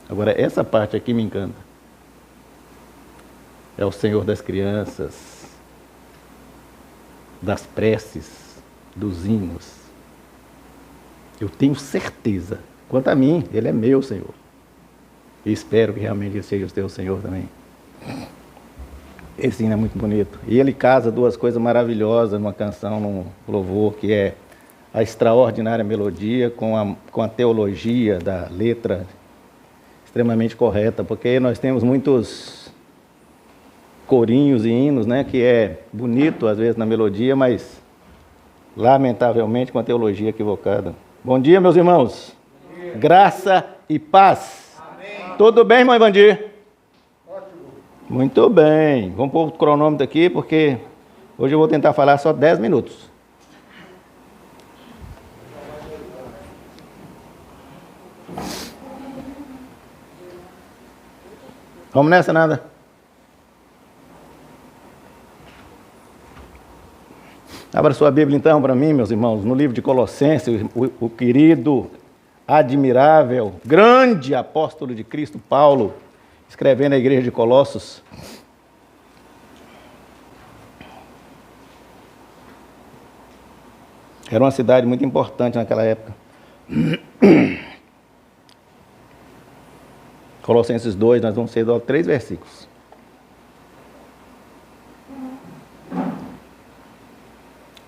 Agora, essa parte aqui me encanta. É o Senhor das crianças, das preces, dos hinos. Eu tenho certeza, quanto a mim, Ele é meu Senhor. E espero que realmente Ele seja o teu Senhor também. Esse hino é muito bonito. E ele casa duas coisas maravilhosas numa canção, num louvor, que é a extraordinária melodia com a teologia da letra extremamente correta, porque nós temos muitos corinhos e hinos, né, que é bonito às vezes na melodia, mas lamentavelmente com a teologia equivocada. Bom dia, meus irmãos. Graça e paz. Amém. Tudo bem, irmão Evandir? Muito bem, vamos pôr o cronômetro aqui, porque hoje eu vou tentar falar só 10 minutos. Vamos nessa, nada? Abra sua Bíblia então para mim, meus irmãos, no livro de Colossenses, o querido, admirável, grande apóstolo de Cristo, Paulo, escrevendo à igreja de Colossos. Era uma cidade muito importante naquela época. Colossenses 2, nós vamos ser 3 versículos.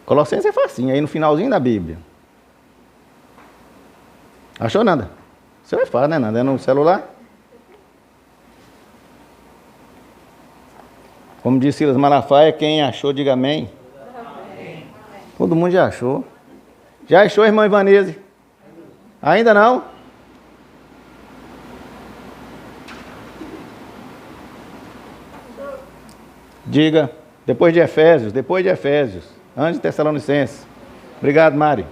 Colossenses é facinho, aí no finalzinho da Bíblia. Achou nada? Isso é fácil, né, Nada? É no celular? Como disse Silas Malafaia, quem achou, diga amém. Amém. Todo mundo já achou. Já achou, irmã Ivanese? Ainda não? Diga, depois de Efésios, antes de Tessalonicenses. Obrigado, Mari.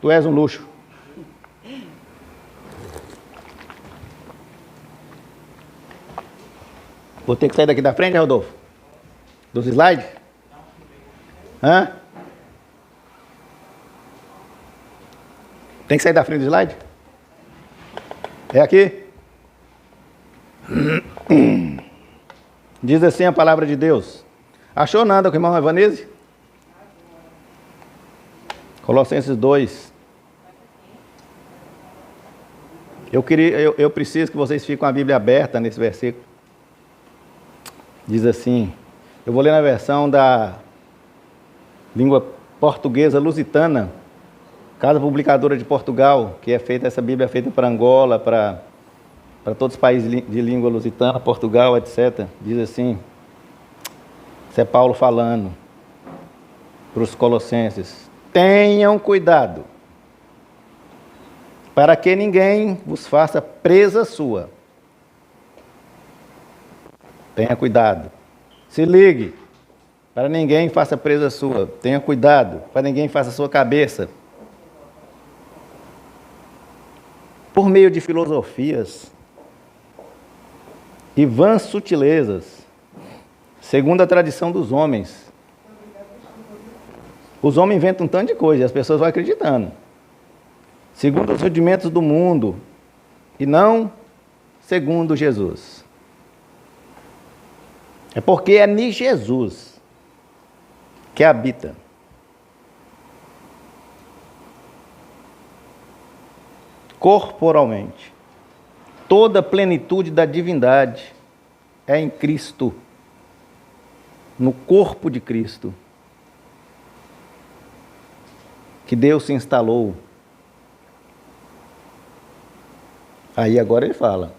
Tu és um luxo. Vou ter que sair daqui da frente, Rodolfo? Dos slides? Hã? Tem que sair da frente do slide? É aqui? Diz assim a palavra de Deus. Achou nada com o irmão Evanese? Colossenses 2. Eu preciso que vocês fiquem com a Bíblia aberta nesse versículo. Diz assim, eu vou ler na versão da língua portuguesa lusitana, Casa Publicadora de Portugal, que é feita, essa Bíblia é feita para Angola, para todos os países de língua lusitana, Portugal, etc. Diz assim, isso é Paulo falando para os colossenses: tenham cuidado, para que ninguém vos faça presa sua. Tenha cuidado. Se ligue, para ninguém faça presa sua. Tenha cuidado, para ninguém faça sua cabeça. Por meio de filosofias e vãs sutilezas, segundo a tradição dos homens. Os homens inventam um tanto de coisa e as pessoas vão acreditando. Segundo os rudimentos do mundo e não segundo Jesus. É porque é em Jesus que habita corporalmente toda a plenitude da divindade. É em Cristo, no corpo de Cristo, que Deus se instalou. Aí agora ele fala: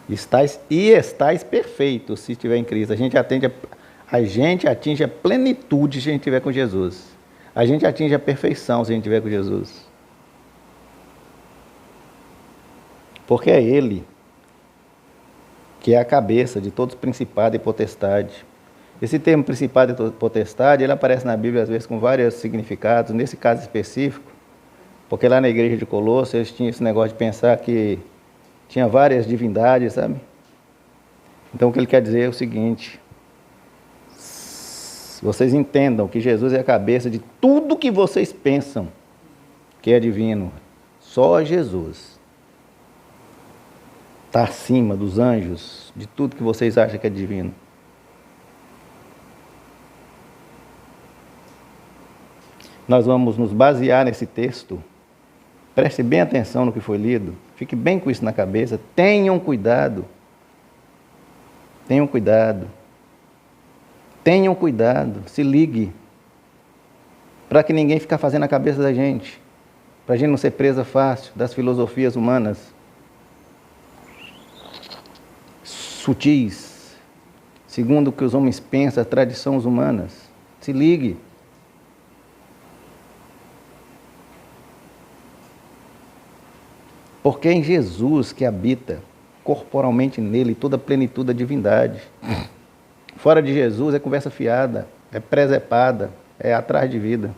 estais perfeitos se estiver em Cristo. A gente atinge a plenitude se a gente estiver com Jesus. A gente atinge a perfeição se a gente estiver com Jesus. Porque é Ele que é a cabeça de todos os principados e potestade. Esse termo principado e potestade, ele aparece na Bíblia às vezes com vários significados. Nesse caso específico, porque lá na igreja de Colossos eles tinham esse negócio de pensar que tinha várias divindades, sabe? Então o que ele quer dizer é o seguinte: vocês entendam que Jesus é a cabeça de tudo que vocês pensam que é divino. Só Jesus. está acima dos anjos, de tudo que vocês acham que é divino. Nós vamos nos basear nesse texto. Preste bem atenção no que foi lido. Fique bem com isso na cabeça. Tenham cuidado. Tenham cuidado. Tenham cuidado. Se ligue. Para que ninguém fique fazendo a cabeça da gente. Para a gente não ser presa fácil das filosofias humanas. Sutis. Segundo o que os homens pensam, tradições humanas. Se ligue. Porque é em Jesus que habita corporalmente nele toda a plenitude da divindade. Fora de Jesus é conversa fiada, é presepada, é atrás de vida.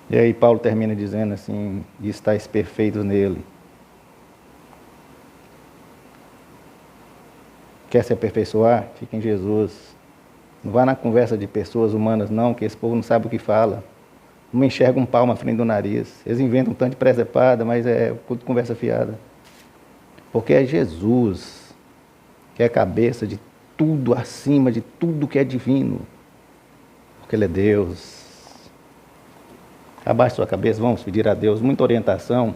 E aí Paulo termina dizendo assim, e estáis perfeitos nele. Quer se aperfeiçoar? Fica em Jesus. Não vá na conversa de pessoas humanas não, que esse povo não sabe o que fala. Não enxerga um palmo à frente do nariz. Eles inventam um tanto de presepada, mas é conversa fiada. Porque é Jesus que é a cabeça de tudo, acima de tudo que é divino. Porque Ele é Deus. Abaixe sua cabeça, vamos pedir a Deus muita orientação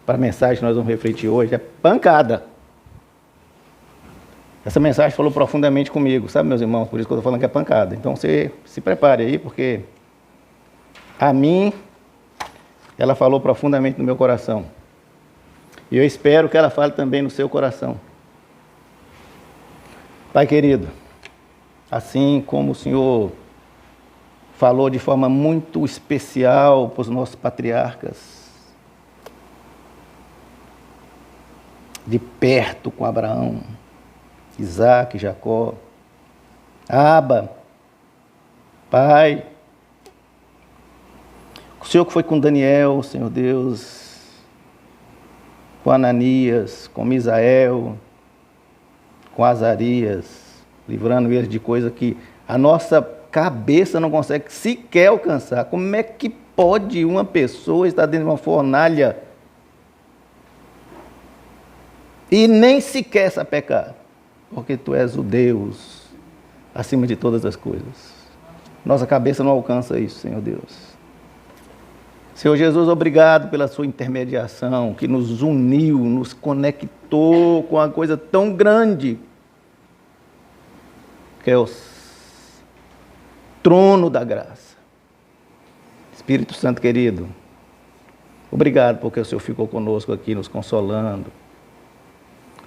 para a mensagem que nós vamos refletir hoje. É pancada. Essa mensagem falou profundamente comigo, sabe, meus irmãos? Por isso que eu estou falando que é pancada. Então, você se prepare aí, porque a mim, ela falou profundamente no meu coração. E eu espero que ela fale também no seu coração. Pai querido, assim como o Senhor falou de forma muito especial para os nossos patriarcas, de perto com Abraão, Isaac, Jacó, Aba, Pai, o Senhor que foi com Daniel, Senhor Deus, com Ananias, com Misael, com Azarias, livrando eles de coisa que a nossa cabeça não consegue sequer alcançar. Como é que pode uma pessoa estar dentro de uma fornalha e nem sequer sapecar? Porque Tu és o Deus acima de todas as coisas. Nossa cabeça não alcança isso, Senhor Deus. Senhor Jesus, obrigado pela Sua intermediação, que nos uniu, nos conectou com uma coisa tão grande, que é o trono da graça. Espírito Santo querido, obrigado porque o Senhor ficou conosco aqui, nos consolando,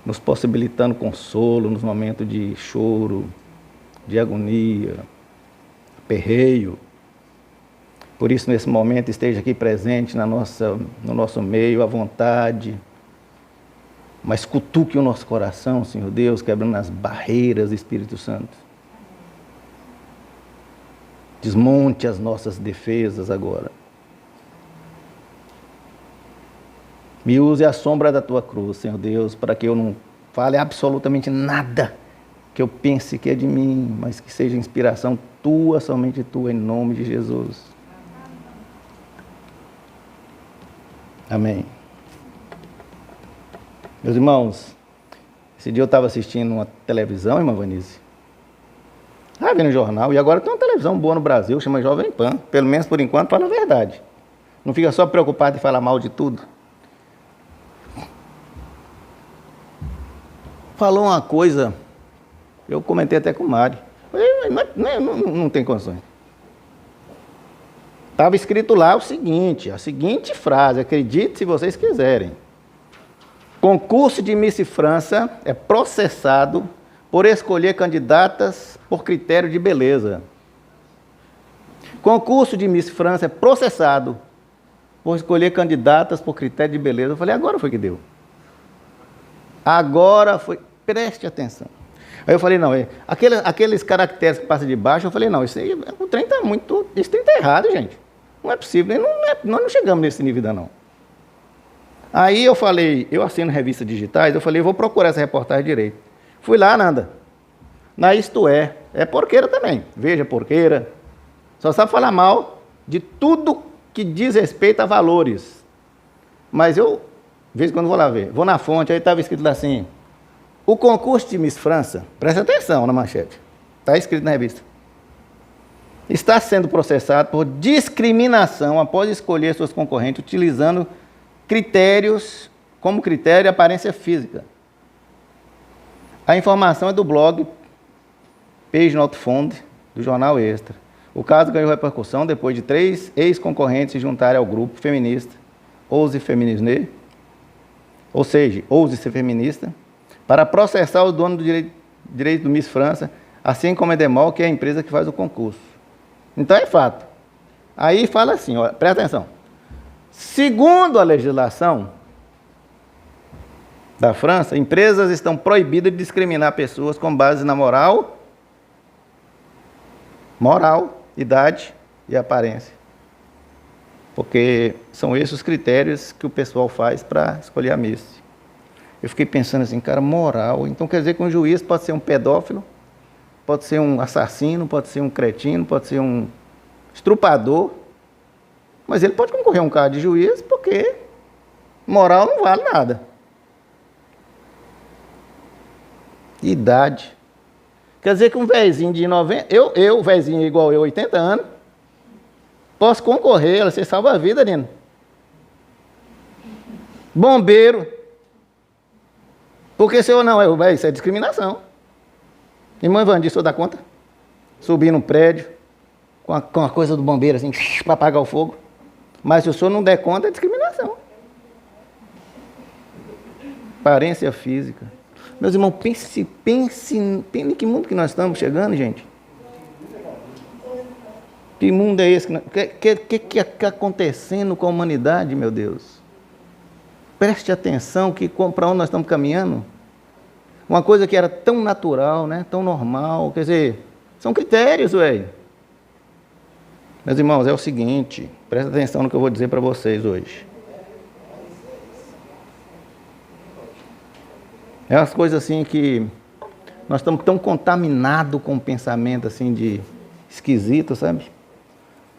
nos possibilitando consolo nos momentos de choro, de agonia, aperreio. Por isso, nesse momento, esteja aqui presente no nosso meio, à vontade, mas cutuque o nosso coração, Senhor Deus, quebrando as barreiras, Espírito Santo. Desmonte as nossas defesas agora. Me use a sombra da Tua cruz, Senhor Deus, para que eu não fale absolutamente nada que eu pense que é de mim, mas que seja inspiração Tua, somente Tua, em nome de Jesus. Amém. Meus irmãos, esse dia eu estava assistindo uma televisão, irmã Vanise. Estava vendo o jornal, e agora tem uma televisão boa no Brasil, chama Jovem Pan. Pelo menos por enquanto fala a verdade. Não fica só preocupado em falar mal de tudo. Falou uma coisa, eu comentei até com o Mário. Não tem condições. Estava escrito lá a seguinte frase, acredite se vocês quiserem. Concurso de Miss França é processado por escolher candidatas por critério de beleza. Concurso de Miss França é processado por escolher candidatas por critério de beleza. Eu falei, agora foi que deu. Agora foi, preste atenção. Aí eu falei, não, aqueles caracteres que passam de baixo, eu falei, não, isso aí, o trem está muito, esse trem está errado, gente. Não é possível, nós não chegamos nesse nível ainda não. Aí eu falei, eu assino revistas digitais, eu falei, vou procurar essa reportagem direito. Fui lá, Nanda, na Isto É porqueira também, Veja porqueira, só sabe falar mal de tudo que diz respeito a valores. Mas eu, de vez em quando, vou lá ver. Vou na fonte, aí estava escrito lá assim: o concurso de Miss França, presta atenção na manchete, está escrito na revista, está sendo processado por discriminação após escolher suas concorrentes utilizando critérios, como critério, aparência física. A informação é do blog Page Not Found, do jornal Extra. O caso ganhou repercussão depois de 3 ex-concorrentes se juntarem ao grupo feminista Ouse Feminisme, ou seja, Ouse Ser Feminista, para processar o dono do direito do Miss França, assim como a Endemol, que é a empresa que faz o concurso. Então é fato. Aí fala assim, ó, presta atenção. Segundo a legislação da França, empresas estão proibidas de discriminar pessoas com base na moral, idade e aparência. Porque são esses os critérios que o pessoal faz para escolher a Miss. Eu fiquei pensando assim, cara, moral. Então quer dizer que um juiz pode ser um pedófilo, pode ser um assassino, pode ser um cretino, pode ser um estrupador, mas ele pode concorrer a um cargo de juiz porque moral não vale nada. Idade. Quer dizer que um vezinho de 90... Eu vezinho igual eu, 80 anos, posso concorrer, você salva a vida, Nino. Bombeiro. Porque se eu não, isso é discriminação. Irmão Evandir, o senhor dá conta? Subir num prédio, com a coisa do bombeiro assim, para apagar o fogo. Mas se o senhor não der conta, é discriminação. Aparência física. Meus irmãos, pense em que mundo que nós estamos chegando, gente. Que mundo é esse? Que está acontecendo com a humanidade, meu Deus? Preste atenção para onde nós estamos caminhando. Uma coisa que era tão natural, né? Tão normal. Quer dizer, são critérios, velho. Meus irmãos, é o seguinte, presta atenção no que eu vou dizer para vocês hoje. É umas coisas assim que nós estamos tão contaminados com um pensamento assim de esquisito, sabe?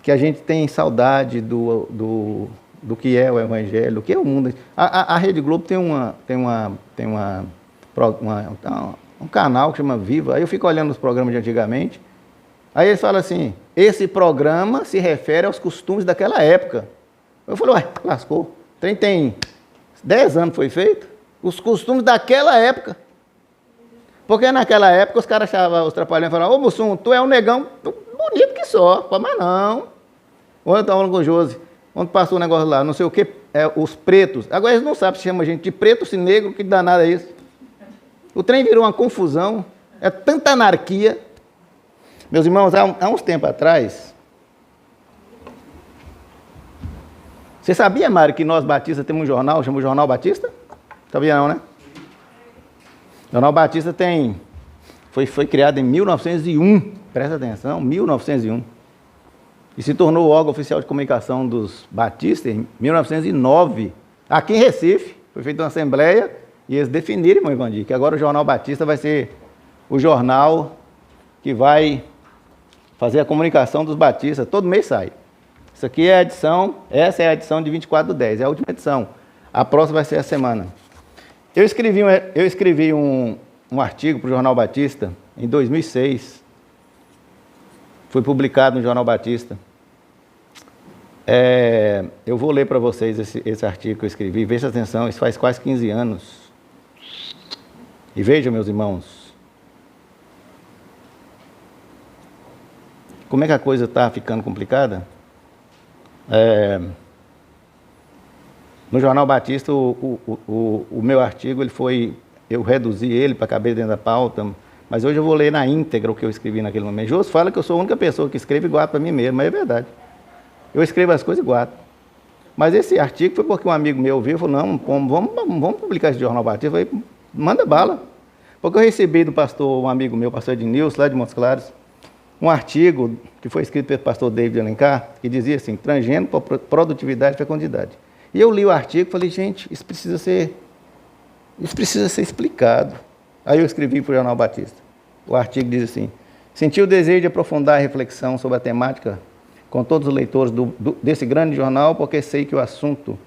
Que a gente tem saudade do que é o Evangelho, do que é o mundo. A Rede Globo tem um canal que chama Viva. Aí eu fico olhando os programas de antigamente. Aí eles falam assim, esse programa se refere aos costumes daquela época. Eu falei, ué, lascou. Tem 10 anos foi feito. Os costumes daquela época. Porque naquela época os caras achavam, os trapalhões falavam, ô Mussum, tu é um negão bonito que só. Mas não. Ontem eu estava falando com o Josi, ontem passou um negócio lá, não sei o que, os pretos. Agora eles não sabem se chama gente de preto, se negro, que danado é isso. O trem virou uma confusão, é tanta anarquia. Meus irmãos, há uns tempos atrás, você sabia, Mário, que nós batistas temos um jornal, chama o Jornal Batista? Sabia não, né? O Jornal Batista foi criado em 1901, presta atenção, 1901. E se tornou o órgão oficial de comunicação dos batistas em 1909, aqui em Recife. Foi feita uma assembleia e eles definiram, irmão Evandir, que agora o Jornal Batista vai ser o jornal que vai fazer a comunicação dos batistas. Todo mês sai. Isso aqui é a edição, essa é a edição de 24/10, é a última edição. A próxima vai ser a semana. Eu escrevi um artigo para o Jornal Batista em 2006. Foi publicado no Jornal Batista. Eu vou ler para vocês esse artigo que eu escrevi. Veja atenção, isso faz quase 15 anos. E vejam, meus irmãos, como é que a coisa está ficando complicada. No Jornal Batista, o meu artigo, eu reduzi ele para caber dentro da pauta, mas hoje eu vou ler na íntegra o que eu escrevi naquele momento. Jô fala que eu sou a única pessoa que escreve e guarda para mim mesmo, mas é verdade. Eu escrevo as coisas e guardo. Mas esse artigo foi porque um amigo meu ouviu e falou, não, vamos publicar esse Jornal Batista. Eu falei, manda bala. Porque eu recebi do pastor, um amigo meu, pastor Ednilson, lá de Montes Claros, um artigo que foi escrito pelo pastor David Alencar, que dizia assim, transgênero, produtividade e fecundidade. E eu li o artigo e falei, gente, isso precisa ser explicado. Aí eu escrevi para o Jornal Batista. O artigo diz assim, senti o desejo de aprofundar a reflexão sobre a temática com todos os leitores desse grande jornal, porque sei que o assunto,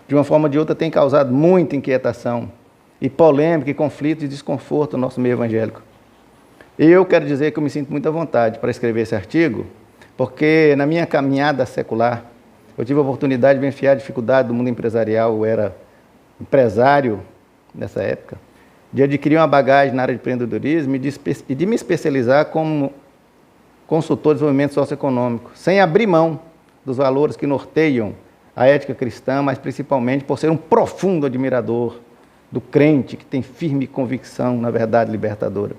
de uma forma ou de outra, tem causado muita inquietação e polêmica e conflito e desconforto no nosso meio evangélico. E eu quero dizer que eu me sinto muito à vontade para escrever esse artigo, porque na minha caminhada secular, eu tive a oportunidade de vencer a dificuldade do mundo empresarial, eu era empresário nessa época, de adquirir uma bagagem na área de empreendedorismo e de me especializar como consultor de desenvolvimento socioeconômico, sem abrir mão dos valores que norteiam a ética cristã, mas principalmente por ser um profundo admirador do crente que tem firme convicção na verdade libertadora.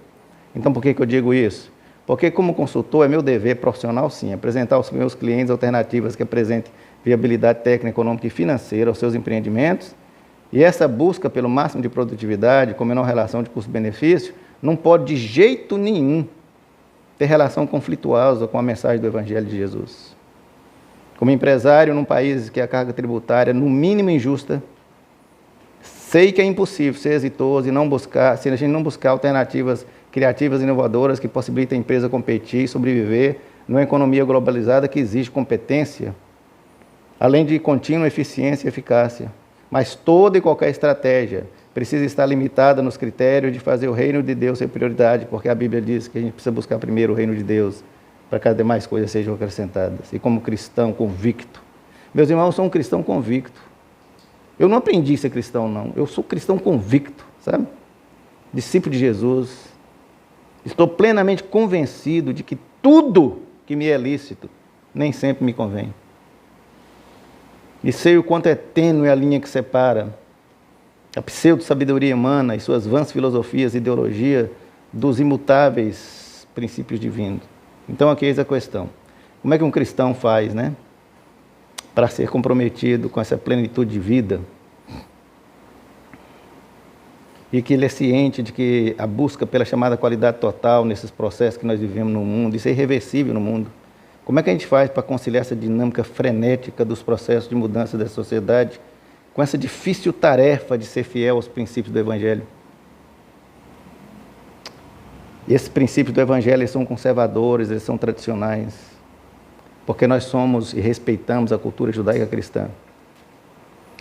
Então, por que eu digo isso? Porque, como consultor, é meu dever profissional, sim, apresentar aos meus clientes alternativas que apresentem viabilidade técnica, econômica e financeira aos seus empreendimentos. E essa busca pelo máximo de produtividade, com menor relação de custo-benefício, não pode de jeito nenhum ter relação conflituosa com a mensagem do Evangelho de Jesus. Como empresário num país que a carga tributária é no mínimo injusta, sei que é impossível ser exitoso se a gente não buscar alternativas criativas e inovadoras que possibilitem a empresa competir e sobreviver numa economia globalizada que exige competência, além de contínua eficiência e eficácia. Mas toda e qualquer estratégia precisa estar limitada nos critérios de fazer o reino de Deus ser prioridade, porque a Bíblia diz que a gente precisa buscar primeiro o reino de Deus, para que as demais coisas sejam acrescentadas. E como cristão convicto, meus irmãos, eu sou um cristão convicto. Eu não aprendi a ser cristão, não. Eu sou cristão convicto, sabe? Discípulo de Jesus. Estou plenamente convencido de que tudo que me é lícito nem sempre me convém. E sei o quanto é tênue a linha que separa a pseudo-sabedoria humana e suas vãs filosofias e ideologia dos imutáveis princípios divinos. Então, aqui eis a questão. Como é que um cristão faz, né, para ser comprometido com essa plenitude de vida? E que ele é ciente de que a busca pela chamada qualidade total nesses processos que nós vivemos no mundo, isso é irreversível no mundo. Como é que a gente faz para conciliar essa dinâmica frenética dos processos de mudança da sociedade com essa difícil tarefa de ser fiel aos princípios do Evangelho? E esses princípios do Evangelho, eles são conservadores, eles são tradicionais, porque nós somos e respeitamos a cultura judaica cristã,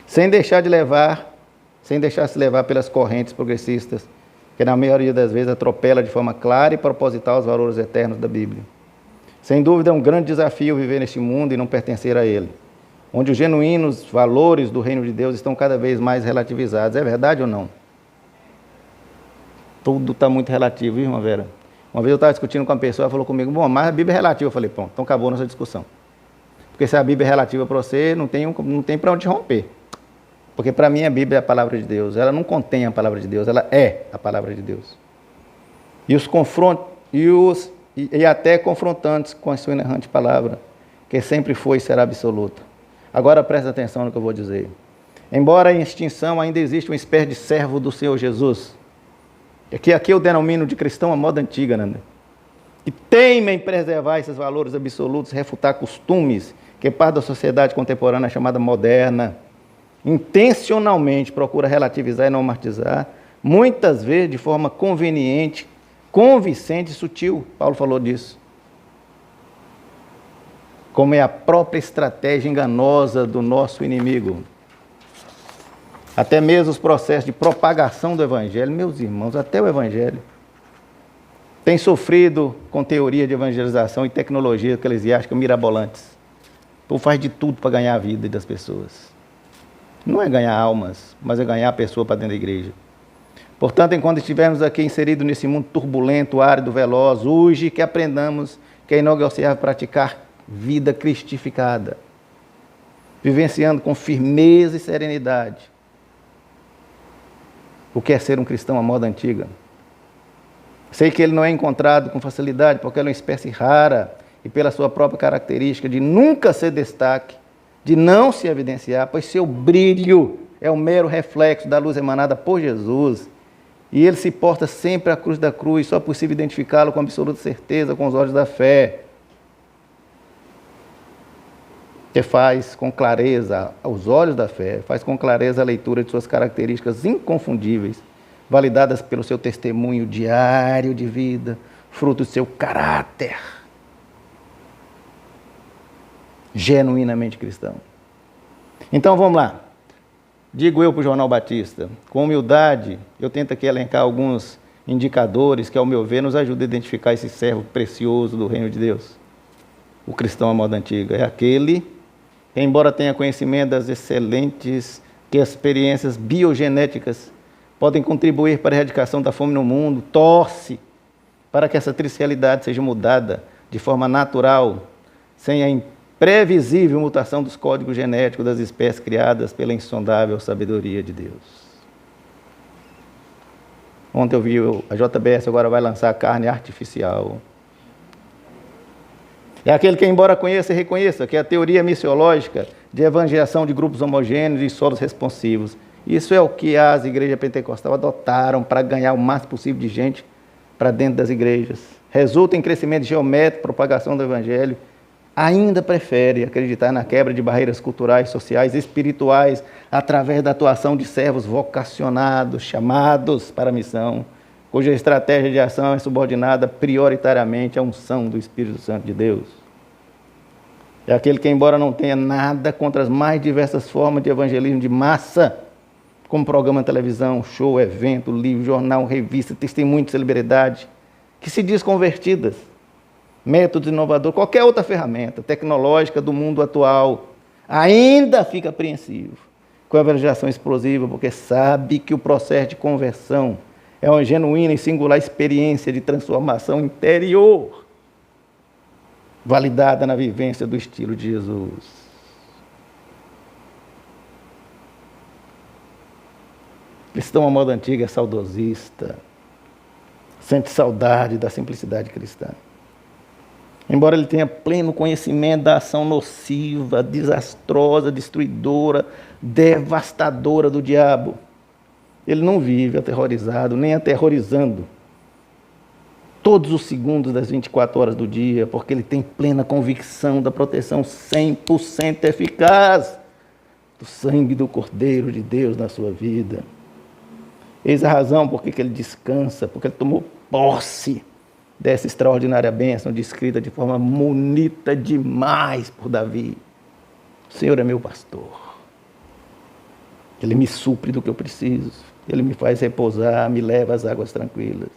sem deixar se levar pelas correntes progressistas, que na maioria das vezes atropela de forma clara e proposital os valores eternos da Bíblia. Sem dúvida é um grande desafio viver neste mundo e não pertencer a ele, onde os genuínos valores do reino de Deus estão cada vez mais relativizados. É verdade ou não? Tudo está muito relativo, viu, irmã Vera? Uma vez eu estava discutindo com uma pessoa, ela falou comigo, bom, mas a Bíblia é relativa. Eu falei, pronto, então acabou a nossa discussão. Porque se a Bíblia é relativa para você, não tem para onde romper. Porque para mim a Bíblia é a palavra de Deus. Ela não contém a palavra de Deus, ela é a palavra de Deus. E os confrontos, e até confrontantes com a sua inerrante palavra, que sempre foi e será absoluta. Agora presta atenção no que eu vou dizer. Embora em extinção ainda existe uma espécie de servo do Senhor Jesus, que aqui eu denomino de cristão a moda antiga, né? Que teima em preservar esses valores absolutos, refutar costumes, que parte da sociedade contemporânea é chamada moderna, intencionalmente procura relativizar e normatizar, muitas vezes de forma conveniente, convincente e sutil. Paulo falou disso. Como é a própria estratégia enganosa do nosso inimigo. Até mesmo os processos de propagação do Evangelho, meus irmãos, até o Evangelho tem sofrido com teoria de evangelização e tecnologia eclesiástica mirabolantes. O povo faz de tudo para ganhar a vida das pessoas. Não é ganhar almas, mas é ganhar a pessoa para dentro da igreja. Portanto, enquanto estivermos aqui inseridos nesse mundo turbulento, árido, veloz, urge que aprendamos que é inegociável praticar vida cristificada, vivenciando com firmeza e serenidade o que é ser um cristão à moda antiga. Sei que ele não é encontrado com facilidade, porque ele é uma espécie rara e pela sua própria característica de nunca ser destaque, de não se evidenciar, pois seu brilho é um mero reflexo da luz emanada por Jesus, e ele se porta sempre à cruz da cruz, só é possível identificá-lo com absoluta certeza com os olhos da fé, que faz com clareza, aos olhos da fé, faz com clareza a leitura de suas características inconfundíveis, validadas pelo seu testemunho diário de vida, fruto do seu caráter. genuinamente cristão. Então vamos lá. Digo eu para o Jornal Batista, com humildade, eu tento aqui elencar alguns indicadores que, ao meu ver, nos ajudam a identificar esse servo precioso do reino de Deus. O cristão à moda antiga é aquele que, embora tenha conhecimento das excelentes experiências biogenéticas podem contribuir para a erradicação da fome no mundo, torce para que essa triste realidade seja mudada de forma natural, sem a imprevisível mutação dos códigos genéticos das espécies criadas pela insondável sabedoria de Deus. Ontem eu vi a JBS agora vai lançar carne artificial. É aquele que, embora conheça e reconheça que a teoria missiológica de evangelização de grupos homogêneos e solos responsivos, isso é o que as igrejas pentecostais adotaram para ganhar o máximo possível de gente para dentro das igrejas. Resulta em crescimento geométrico, propagação do evangelho. Ainda prefere acreditar na quebra de barreiras culturais, sociais e espirituais através da atuação de servos vocacionados, chamados para a missão, cuja estratégia de ação é subordinada prioritariamente à unção do Espírito Santo de Deus. É aquele que, embora não tenha nada contra as mais diversas formas de evangelismo de massa, como programa de televisão, show, evento, livro, jornal, revista, testemunho de celebridade, que se diz convertidas, métodos inovadores, qualquer outra ferramenta tecnológica do mundo atual, ainda fica apreensivo com a evangelização explosiva, porque sabe que o processo de conversão é uma genuína e singular experiência de transformação interior, validada na vivência do estilo de Jesus. Cristão à moda antiga é saudosista, sente saudade da simplicidade cristã. Embora ele tenha pleno conhecimento da ação nociva, desastrosa, destruidora, devastadora do diabo, ele não vive aterrorizado, nem aterrorizando todos os segundos das 24 horas do dia, porque ele tem plena convicção da proteção 100% eficaz do sangue do Cordeiro de Deus na sua vida. Eis a razão por que ele descansa, porque ele tomou posse dessa extraordinária bênção descrita de forma bonita demais por Davi. O Senhor é meu pastor. Ele me supre do que eu preciso. Ele me faz repousar, me leva às águas tranquilas.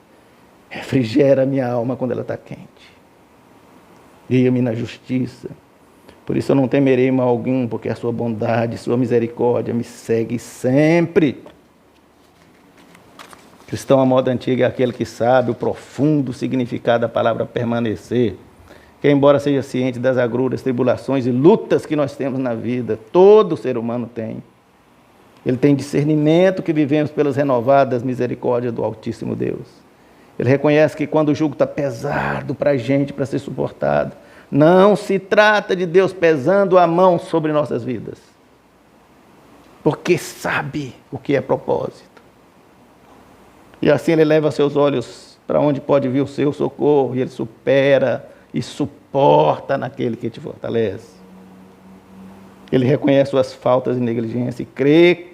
Refrigera a minha alma quando ela está quente. Guia-me na justiça. Por isso eu não temerei mal algum, porque a sua bondade, sua misericórdia me segue sempre. Cristão à moda antiga é aquele que sabe o profundo significado da palavra permanecer, que embora seja ciente das agruras, tribulações e lutas que nós temos na vida, todo ser humano tem. Ele tem discernimento que vivemos pelas renovadas misericórdias do Altíssimo Deus. Ele reconhece que quando o jugo está pesado para a gente, para ser suportado, não se trata de Deus pesando a mão sobre nossas vidas, porque sabe o que é propósito. E assim ele leva seus olhos para onde pode vir o seu socorro, e ele supera e suporta naquele que te fortalece. Ele reconhece suas faltas e negligência e crê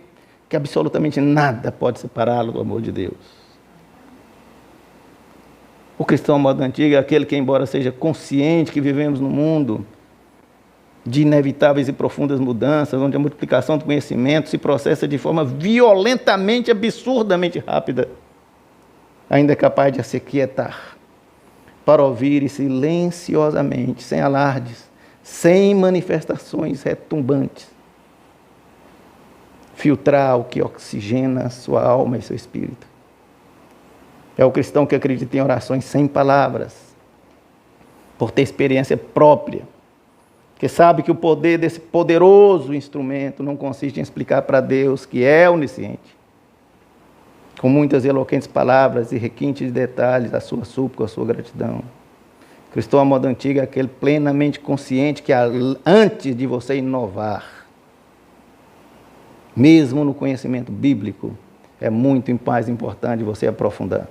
que absolutamente nada pode separá-lo do amor de Deus. O cristão à moda antiga é aquele que, embora seja consciente que vivemos num mundo de inevitáveis e profundas mudanças, onde a multiplicação do conhecimento se processa de forma violentamente, absurdamente rápida, ainda é capaz de se quietar para ouvir silenciosamente, sem alardes, sem manifestações retumbantes, filtrar o que oxigena sua alma e seu espírito. É o cristão que acredita em orações sem palavras, por ter experiência própria, que sabe que o poder desse poderoso instrumento não consiste em explicar para Deus que é onisciente, com muitas eloquentes palavras e requintes de detalhes, a sua súplica, a sua gratidão. Cristão à moda antiga é aquele plenamente consciente que antes de você inovar, mesmo no conhecimento bíblico, é muito mais importante você aprofundar.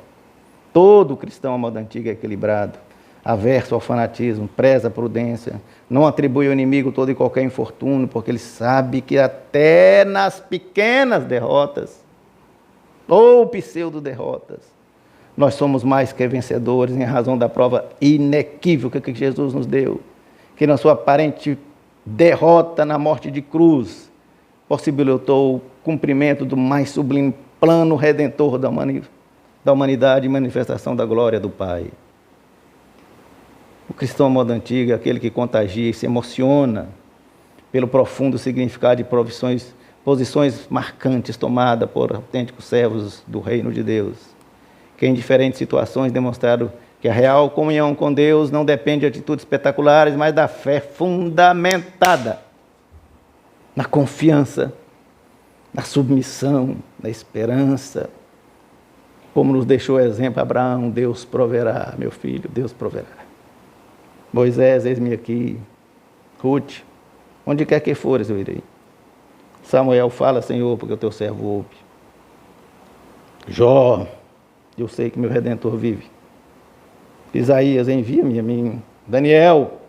Todo cristão à moda antiga é equilibrado, averso ao fanatismo, preza a prudência, não atribui ao inimigo todo e qualquer infortúnio, porque ele sabe que até nas pequenas derrotas, ou pseudo-derrotas, nós somos mais que vencedores em razão da prova inequívoca que Jesus nos deu, que na sua aparente derrota na morte de cruz, possibilitou o cumprimento do mais sublime plano redentor da humanidade e manifestação da glória do Pai. O cristão à moda antiga é aquele que contagia e se emociona pelo profundo significado de posições marcantes tomadas por autênticos servos do reino de Deus, que em diferentes situações demonstraram que a real comunhão com Deus não depende de atitudes espetaculares, mas da fé fundamentada na confiança, na submissão, na esperança. Como nos deixou o exemplo Abraão: Deus proverá, meu filho, Deus proverá. Moisés, eis-me aqui. Ruth, onde quer que fores, eu irei. Samuel, fala, Senhor, porque o teu servo ouve. Jó, eu sei que meu Redentor vive. Isaías, envia-me a mim. Daniel,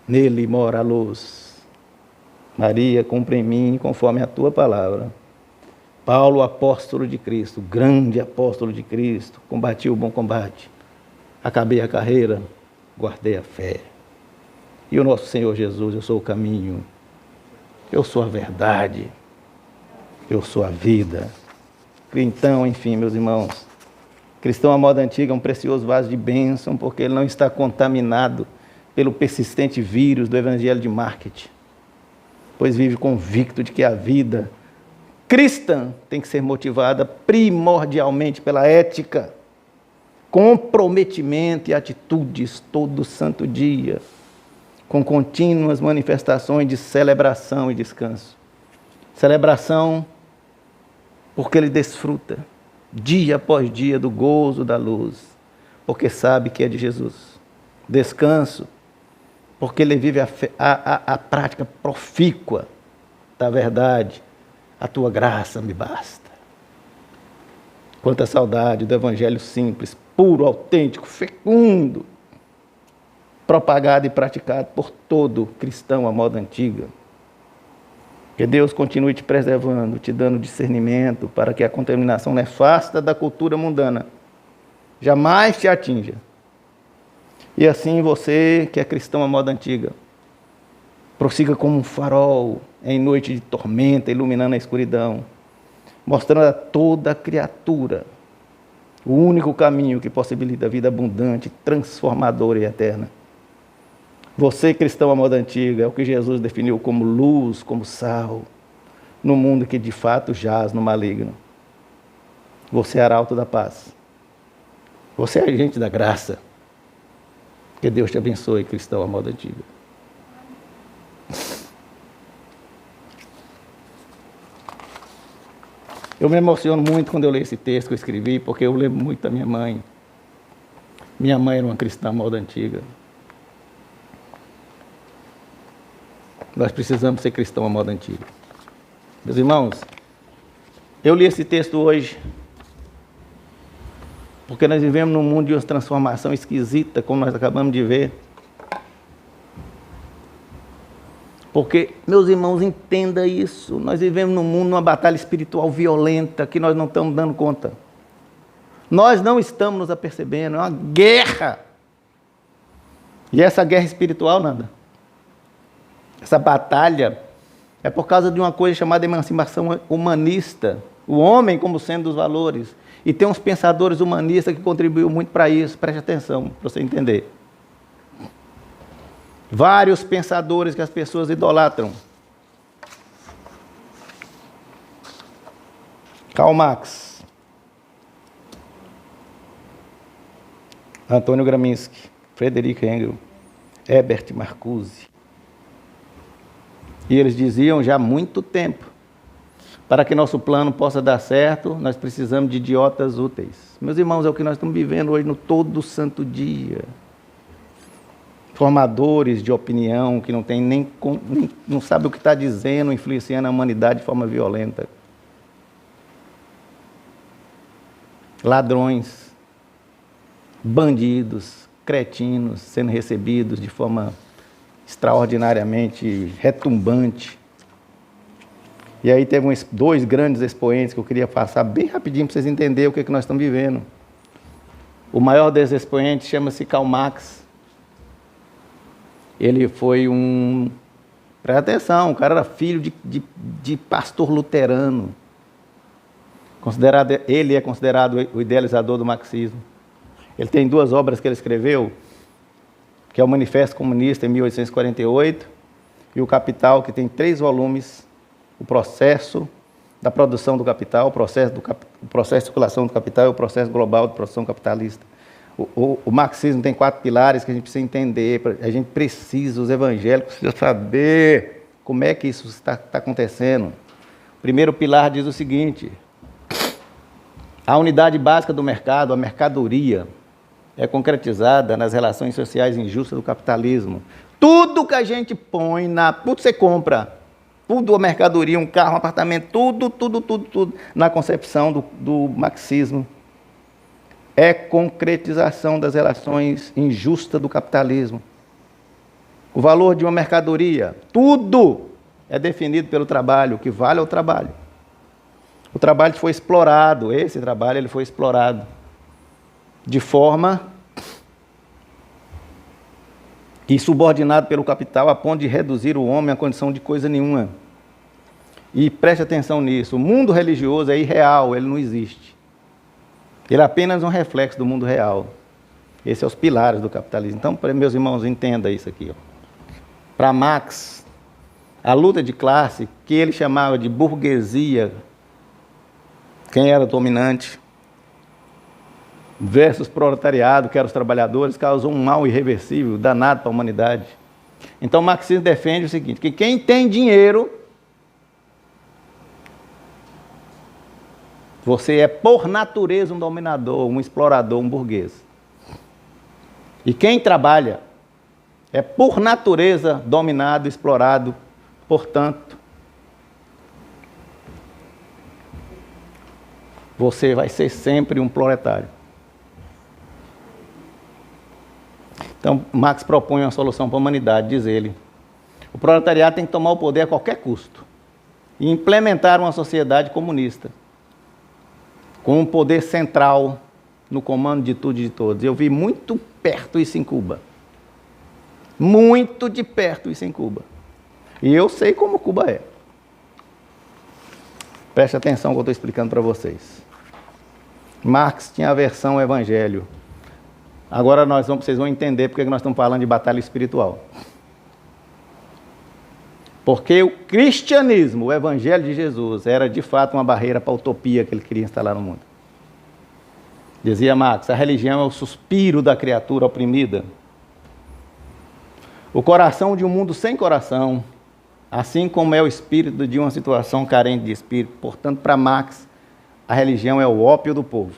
nele mora a luz. Maria, cumpre em mim conforme a tua palavra. Paulo, apóstolo de Cristo, grande apóstolo de Cristo, combati o bom combate, acabei a carreira, guardei a fé. E o nosso Senhor Jesus: eu sou o caminho, eu sou a verdade, eu sou a vida. Então, enfim, meus irmãos, cristão à moda antiga é um precioso vaso de bênção, porque ele não está contaminado pelo persistente vírus do evangelho de marketing, pois vive convicto de que a vida cristã tem que ser motivada primordialmente pela ética, comprometimento e atitudes todo santo dia, com contínuas manifestações de celebração e descanso. Celebração porque ele desfruta dia após dia do gozo da luz, porque sabe que é de Jesus. Descanso porque ele vive a prática profícua da verdade. A tua graça me basta. Quanta saudade do evangelho simples, puro, autêntico, fecundo, propagado e praticado por todo cristão à moda antiga. Que Deus continue te preservando, te dando discernimento para que a contaminação nefasta da cultura mundana jamais te atinja. E assim você, que é cristão à moda antiga, prossiga como um farol em noite de tormenta, iluminando a escuridão, mostrando a toda criatura o único caminho que possibilita a vida abundante, transformadora e eterna. Você, cristão à moda antiga, é o que Jesus definiu como luz, como sal, no mundo que de fato jaz no maligno. Você é arauto da paz. Você é agente da graça. Que Deus te abençoe, cristão à moda antiga. Eu me emociono muito quando eu leio esse texto que eu escrevi, porque eu lembro muito da minha mãe. Minha mãe era uma cristã à moda antiga. Nós precisamos ser cristãos à moda antiga. Meus irmãos, eu li esse texto hoje porque nós vivemos num mundo de uma transformação esquisita, como nós acabamos de ver. Porque, meus irmãos, entenda isso. Nós vivemos num mundo, numa batalha espiritual violenta, que nós não estamos dando conta. Nós não estamos nos apercebendo, é uma guerra. E essa guerra espiritual, Nanda, essa batalha, é por causa de uma coisa chamada emancipação humanista. O homem como sendo dos valores. E tem uns pensadores humanistas que contribuíram muito para isso. Preste atenção, para você entender. Vários pensadores que as pessoas idolatram. Karl Marx, Antônio Gramsci, Friedrich Engels, Herbert Marcuse. E eles diziam já há muito tempo: para que nosso plano possa dar certo, nós precisamos de idiotas úteis. Meus irmãos, é o que nós estamos vivendo hoje no todo santo dia. Formadores de opinião que não tem não sabe o que está dizendo, influenciando a humanidade de forma violenta. Ladrões, bandidos, cretinos sendo recebidos de forma extraordinariamente retumbante. E aí teve dois grandes expoentes que eu queria passar bem rapidinho para vocês entenderem o que nós estamos vivendo. O maior desses expoentes chama-se Karl Marx. Ele foi um... Presta atenção, o cara era filho de pastor luterano. Ele é considerado o idealizador do marxismo. Ele tem 2 obras que ele escreveu, que é o Manifesto Comunista, em 1848, e o Capital, que tem 3 volumes, o processo da produção do capital, o processo de circulação do capital e o processo global de produção capitalista. O marxismo tem 4 pilares que a gente precisa entender, a gente precisa, os evangélicos precisam saber como é que isso está acontecendo. O primeiro pilar diz o seguinte: a unidade básica do mercado, a mercadoria, é concretizada nas relações sociais injustas do capitalismo. Tudo que a gente põe, tudo você compra, tudo a mercadoria, um carro, um apartamento, tudo, na concepção do marxismo, é concretização das relações injustas do capitalismo. O valor de uma mercadoria, tudo é definido pelo trabalho, o que vale é o trabalho. O trabalho foi explorado, esse trabalho ele foi explorado de forma e subordinado pelo capital a ponto de reduzir o homem à condição de coisa nenhuma. E preste atenção nisso, o mundo religioso é irreal, ele não existe. Ele é apenas um reflexo do mundo real. Esses são os pilares do capitalismo. Então, meus irmãos, entenda isso aqui. Para Marx, a luta de classe, que ele chamava de burguesia, quem era dominante, versus proletariado, que eram os trabalhadores, causou um mal irreversível, danado para a humanidade. Então, o marxismo defende o seguinte, que quem tem dinheiro, você é por natureza um dominador, um explorador, um burguês. E quem trabalha é por natureza dominado, explorado, portanto, você vai ser sempre um proletário. Então, Marx propõe uma solução para a humanidade, diz ele. O proletariado tem que tomar o poder a qualquer custo e implementar uma sociedade comunista, com um poder central no comando de tudo e de todos. Eu vi muito perto isso em Cuba. Muito de perto isso em Cuba. E eu sei como Cuba é. Preste atenção no que eu estou explicando para vocês. Marx tinha aversão ao evangelho. Agora vocês vão entender porque nós estamos falando de batalha espiritual. Porque o cristianismo, o evangelho de Jesus, era de fato uma barreira para a utopia que ele queria instalar no mundo. Dizia Marx, a religião é o suspiro da criatura oprimida. O coração de um mundo sem coração, assim como é o espírito de uma situação carente de espírito. Portanto, para Marx, a religião é o ópio do povo.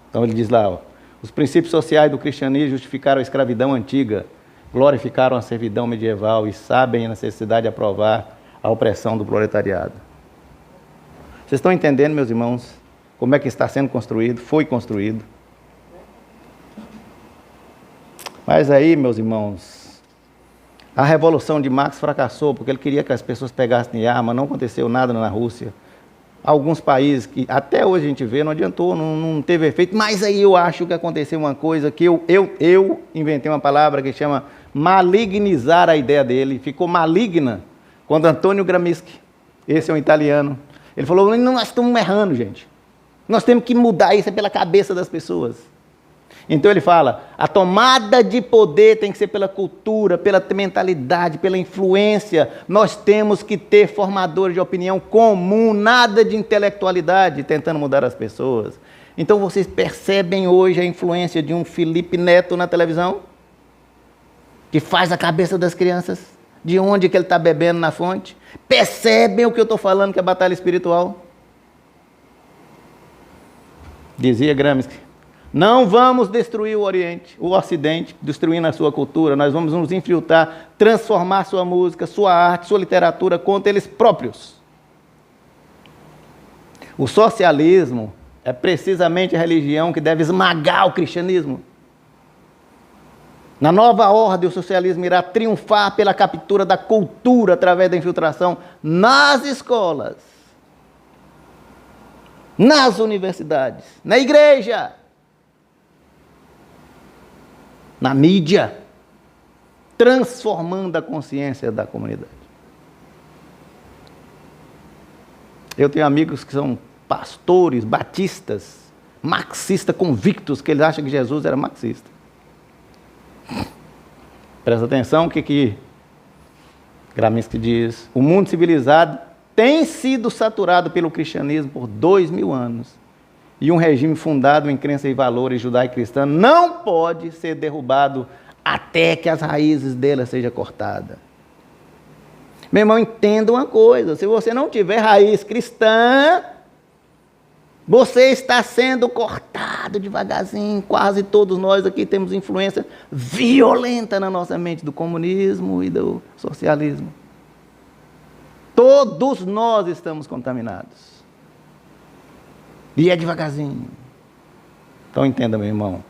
Então ele diz lá, os princípios sociais do cristianismo justificaram a escravidão antiga, glorificaram a servidão medieval e sabem a necessidade de aprovar a opressão do proletariado. Vocês estão entendendo, meus irmãos, como é que está sendo construído, foi construído? Mas aí, meus irmãos, a revolução de Marx fracassou porque ele queria que as pessoas pegassem arma, não aconteceu nada na Rússia. Alguns países que até hoje a gente vê, não adiantou, não teve efeito, mas aí eu acho que aconteceu uma coisa que eu inventei uma palavra que chama malignizar a ideia dele, ficou maligna quando Antônio Gramsci, esse é um italiano, ele falou, nós estamos errando, gente, nós temos que mudar isso pela cabeça das pessoas. Então ele fala, a tomada de poder tem que ser pela cultura, pela mentalidade, pela influência. Nós temos que ter formadores de opinião comum, nada de intelectualidade tentando mudar as pessoas. Então vocês percebem hoje a influência de um Felipe Neto na televisão? Que faz a cabeça das crianças? De onde que ele está bebendo na fonte? Percebem o que eu estou falando que é batalha espiritual? Dizia Gramsci. Não vamos destruir o Oriente, o Ocidente, destruindo a sua cultura. Nós vamos nos infiltrar, transformar sua música, sua arte, sua literatura contra eles próprios. O socialismo é precisamente a religião que deve esmagar o cristianismo. Na nova ordem, o socialismo irá triunfar pela captura da cultura através da infiltração nas escolas, nas universidades, na igreja, na mídia. transformando a consciência da comunidade. Eu tenho amigos que são pastores, batistas, marxistas convictos, que eles acham que Jesus era marxista. Presta atenção, o que Gramsci diz? O mundo civilizado tem sido saturado pelo cristianismo por 2000 anos. E um regime fundado em crença e valores judaico-cristã não pode ser derrubado até que as raízes dela sejam cortadas. Meu irmão, entenda uma coisa, se você não tiver raiz cristã, você está sendo cortado devagarzinho. Quase todos nós aqui temos influência violenta na nossa mente do comunismo e do socialismo. Todos nós estamos contaminados. E é devagarzinho. Então entenda, meu irmão.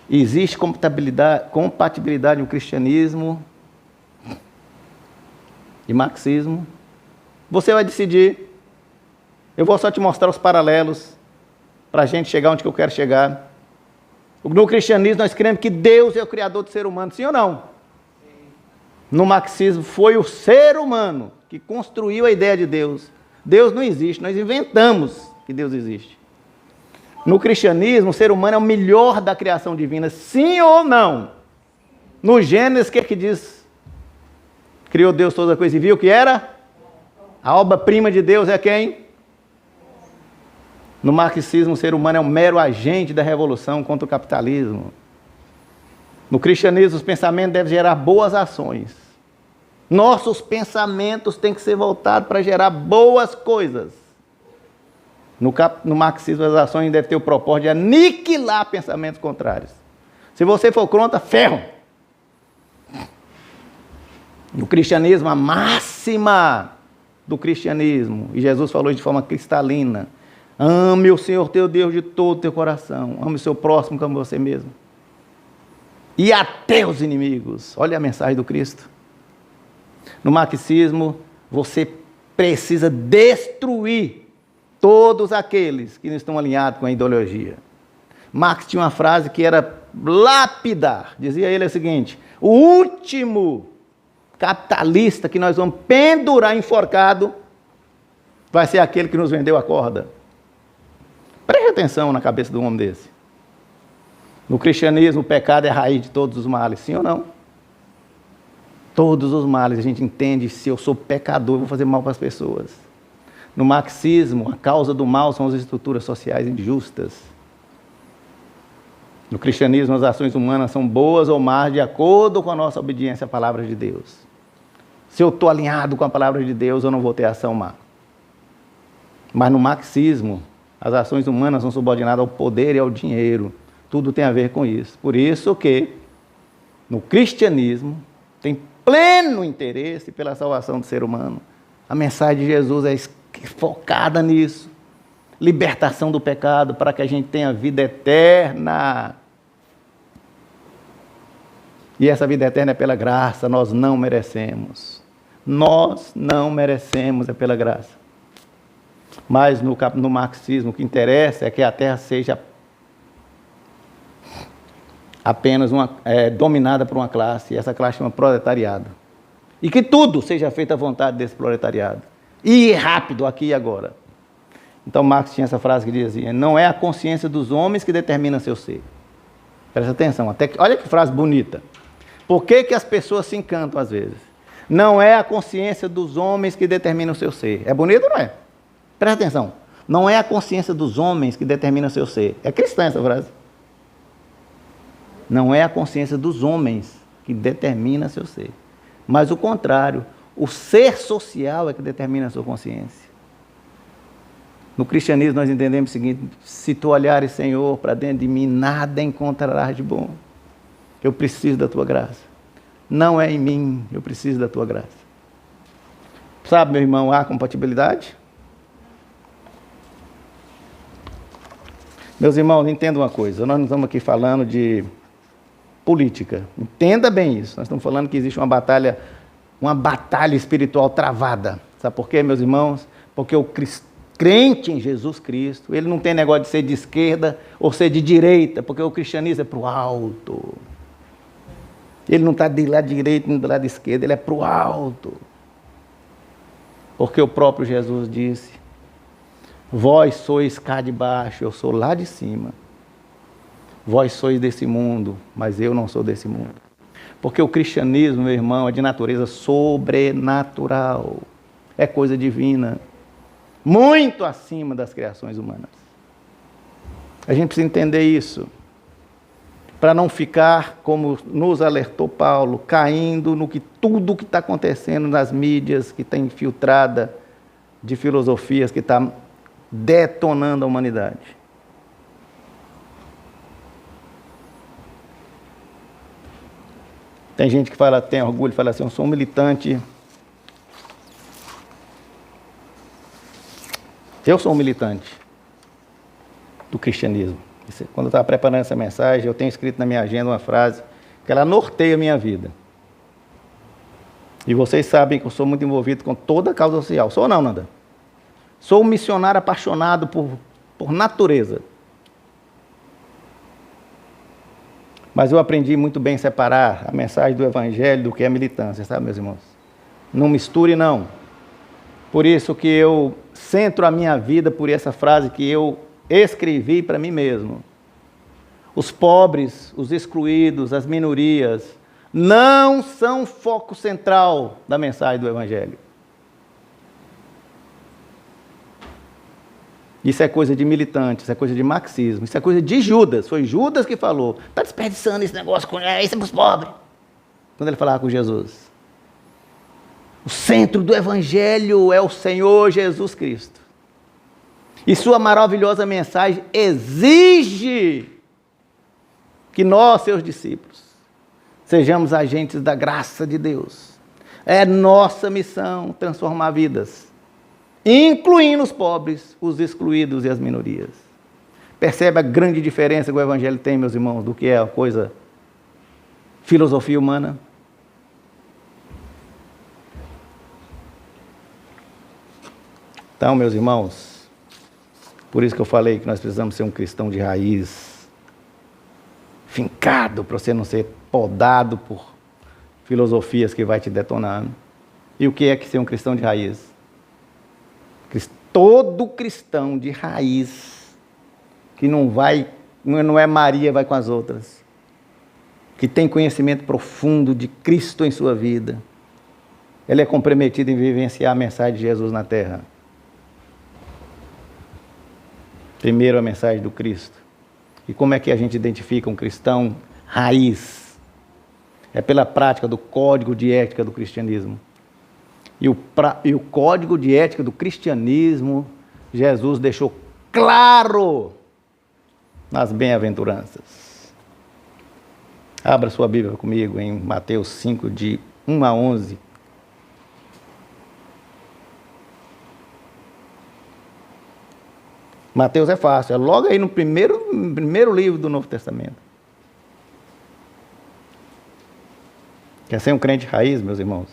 Existe compatibilidade no cristianismo e marxismo. Você vai decidir. Eu vou só te mostrar os paralelos para a gente chegar onde que eu quero chegar. No cristianismo nós cremos que Deus é o criador do ser humano, sim ou não? Sim. No marxismo foi o ser humano que construiu a ideia de Deus. Deus não existe, nós inventamos que Deus existe. No cristianismo, o ser humano é o melhor da criação divina, sim ou não? No Gênesis, o que diz? Criou Deus toda coisa e viu o que era? A obra-prima de Deus é quem? No marxismo, o ser humano é um mero agente da revolução contra o capitalismo. No cristianismo, os pensamentos devem gerar boas ações. Nossos pensamentos têm que ser voltados para gerar boas coisas. No marxismo, as ações devem ter o propósito de aniquilar pensamentos contrários. Se você for contra, ferro. No cristianismo, a máxima do cristianismo, e Jesus falou de forma cristalina: ame o Senhor teu Deus de todo o teu coração, ame o seu próximo como você mesmo. E até os inimigos. Olha a mensagem do Cristo. No marxismo, você precisa destruir todos aqueles que não estão alinhados com a ideologia. Marx tinha uma frase que era lapidar. Dizia ele o seguinte: o último capitalista que nós vamos pendurar enforcado vai ser aquele que nos vendeu a corda. Preste atenção na cabeça de um homem desse. No cristianismo, o pecado é a raiz de todos os males, sim ou não? Todos os males, a gente entende, se eu sou pecador, eu vou fazer mal para as pessoas. No marxismo, a causa do mal são as estruturas sociais injustas. No cristianismo, as ações humanas são boas ou más de acordo com a nossa obediência à palavra de Deus. Se eu estou alinhado com a palavra de Deus, eu não vou ter ação má. Mas no marxismo, as ações humanas são subordinadas ao poder e ao dinheiro. Tudo tem a ver com isso. Por isso que, no cristianismo, tem pleno interesse pela salvação do ser humano. A mensagem de Jesus é focada nisso. Libertação do pecado para que a gente tenha vida eterna. E essa vida eterna é pela graça, nós não merecemos. Nós não merecemos, é pela graça. Mas no marxismo o que interessa é que a terra seja apenas dominada por uma classe, e essa classe chama proletariado. E que tudo seja feito à vontade desse proletariado. E rápido, aqui e agora. Então Marx tinha essa frase que dizia: não é a consciência dos homens que determina seu ser. Presta atenção, olha que frase bonita. Por que as pessoas se encantam às vezes? Não é a consciência dos homens que determina o seu ser. É bonito ou não é? Presta atenção. Não é a consciência dos homens que determina o seu ser. É cristã essa frase. Não é a consciência dos homens que determina seu ser. Mas o contrário, o ser social é que determina a sua consciência. No cristianismo nós entendemos o seguinte: se tu olhares, Senhor, para dentro de mim, nada encontrarás de bom. Eu preciso da tua graça. Não é em mim, eu preciso da tua graça. Sabe, meu irmão, há compatibilidade? Meus irmãos, entendam uma coisa. Nós não estamos aqui falando de política. Entenda bem isso. Nós estamos falando que existe uma batalha espiritual travada. Sabe por quê, meus irmãos? Porque o crente em Jesus Cristo, ele não tem negócio de ser de esquerda ou ser de direita, porque o cristianismo é para o alto. Ele não está do lado direito nem do lado esquerdo, ele é para o alto. Porque o próprio Jesus disse: vós sois cá de baixo, eu sou lá de cima. Vós sois desse mundo, mas eu não sou desse mundo. Porque o cristianismo, meu irmão, é de natureza sobrenatural. É coisa divina. Muito acima das criações humanas. A gente precisa entender isso. Para não ficar, como nos alertou Paulo, caindo no que tudo que está acontecendo nas mídias, que está infiltrada de filosofias, que está detonando a humanidade. Tem gente que fala, tem orgulho, fala assim: eu sou um militante. Eu sou um militante do cristianismo. Quando eu estava preparando essa mensagem, eu tenho escrito na minha agenda uma frase que ela norteia a minha vida. E vocês sabem que eu sou muito envolvido com toda a causa social. Sou ou não, Nanda? Sou um missionário apaixonado por natureza. Mas eu aprendi muito bem a separar a mensagem do Evangelho do que é militância, sabe, meus irmãos? Não misture, não. Por isso que eu centro a minha vida por essa frase que eu escrevi para mim mesmo. Os pobres, os excluídos, as minorias, não são foco central da mensagem do Evangelho. Isso é coisa de militante, isso é coisa de marxismo, isso é coisa de Judas. Foi Judas que falou: está desperdiçando esse negócio, isso é para os pobres. Quando ele falava com Jesus. O centro do Evangelho é o Senhor Jesus Cristo. E sua maravilhosa mensagem exige que nós, seus discípulos, sejamos agentes da graça de Deus. É nossa missão transformar vidas, incluindo os pobres, os excluídos e as minorias. Percebe a grande diferença que o Evangelho tem, meus irmãos, do que é a coisa filosofia humana? Então, meus irmãos, por isso que eu falei que nós precisamos ser um cristão de raiz, fincado, para você não ser podado por filosofias que vai te detonando. E o que é que ser um cristão de raiz? Todo cristão de raiz, que não é Maria, vai com as outras, que tem conhecimento profundo de Cristo em sua vida, ele é comprometido em vivenciar a mensagem de Jesus na terra. Primeiro, a mensagem do Cristo. E como é que a gente identifica um cristão raiz? É pela prática do código de ética do cristianismo. E o código de ética do cristianismo, Jesus deixou claro nas bem-aventuranças. Abra sua Bíblia comigo em Mateus 5, de 1 a 11. Mateus é fácil, é logo aí no primeiro livro do Novo Testamento. Quer ser um crente raiz, meus irmãos?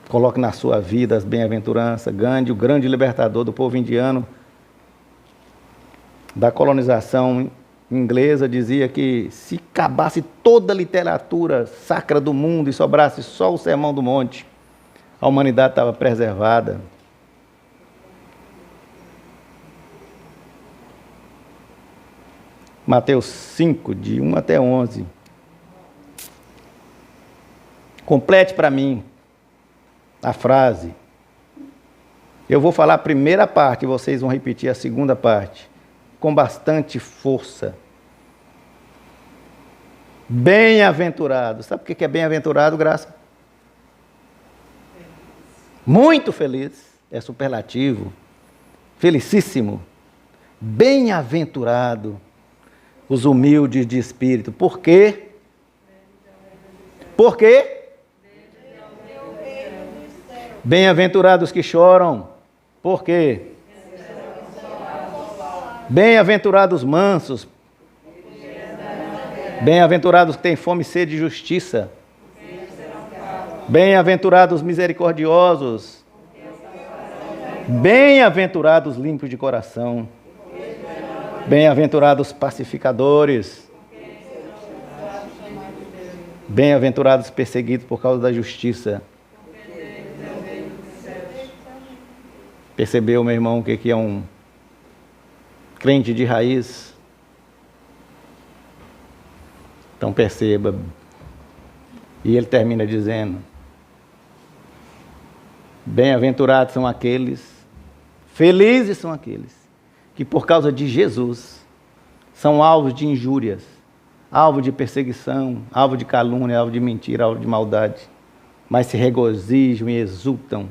Coloque na sua vida as bem-aventuranças. Gandhi, o grande libertador do povo indiano da colonização inglesa, dizia que se acabasse toda a literatura sacra do mundo e sobrasse só o Sermão do Monte, a humanidade estava preservada. Mateus 5, de 1 até 11. Complete para mim a frase. Eu vou falar a primeira parte e vocês vão repetir a segunda parte, com bastante força. Bem-aventurado. Sabe o que é bem-aventurado, Graça? Muito feliz. É superlativo. Felicíssimo. Bem-aventurado os humildes de espírito. Por quê? Por quê? Bem-aventurados que choram. Por quê? Bem-aventurados mansos. Bem-aventurados que têm fome e sede de justiça. Bem-aventurados misericordiosos. Bem-aventurados limpos de coração. Bem-aventurados pacificadores. Bem-aventurados perseguidos por causa da justiça. Percebeu, meu irmão, o que é um crente de raiz? Então perceba. E ele termina dizendo: bem-aventurados são aqueles, felizes são aqueles, que por causa de Jesus são alvos de injúrias, alvo de perseguição, alvo de calúnia, alvo de mentira, alvo de maldade, mas se regozijam e exultam,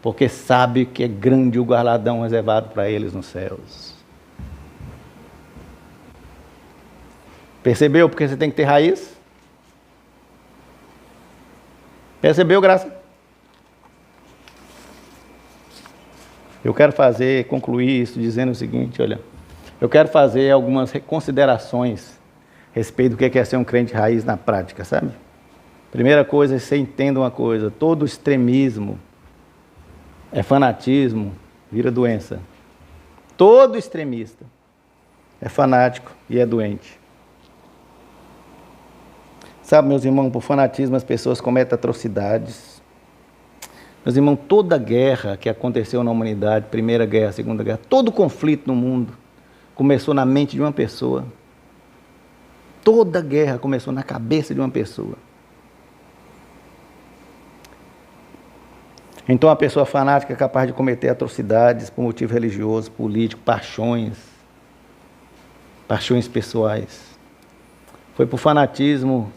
porque sabe que é grande o galardão reservado para eles nos céus. Percebeu porque você tem que ter raiz? Percebeu, Graça? Eu quero concluir isso dizendo o seguinte, olha, eu quero fazer algumas considerações a respeito do que é ser um crente raiz na prática, sabe? Primeira coisa, você entenda uma coisa: todo extremismo é fanatismo, vira doença. Todo extremista é fanático e é doente. Sabe, meus irmãos, por fanatismo as pessoas cometem atrocidades. Meus irmãos, toda guerra que aconteceu na humanidade, Primeira Guerra, Segunda Guerra, todo conflito no mundo começou na mente de uma pessoa. Toda guerra começou na cabeça de uma pessoa. Então a pessoa fanática é capaz de cometer atrocidades por motivo religioso, político, paixões pessoais. Foi por fanatismo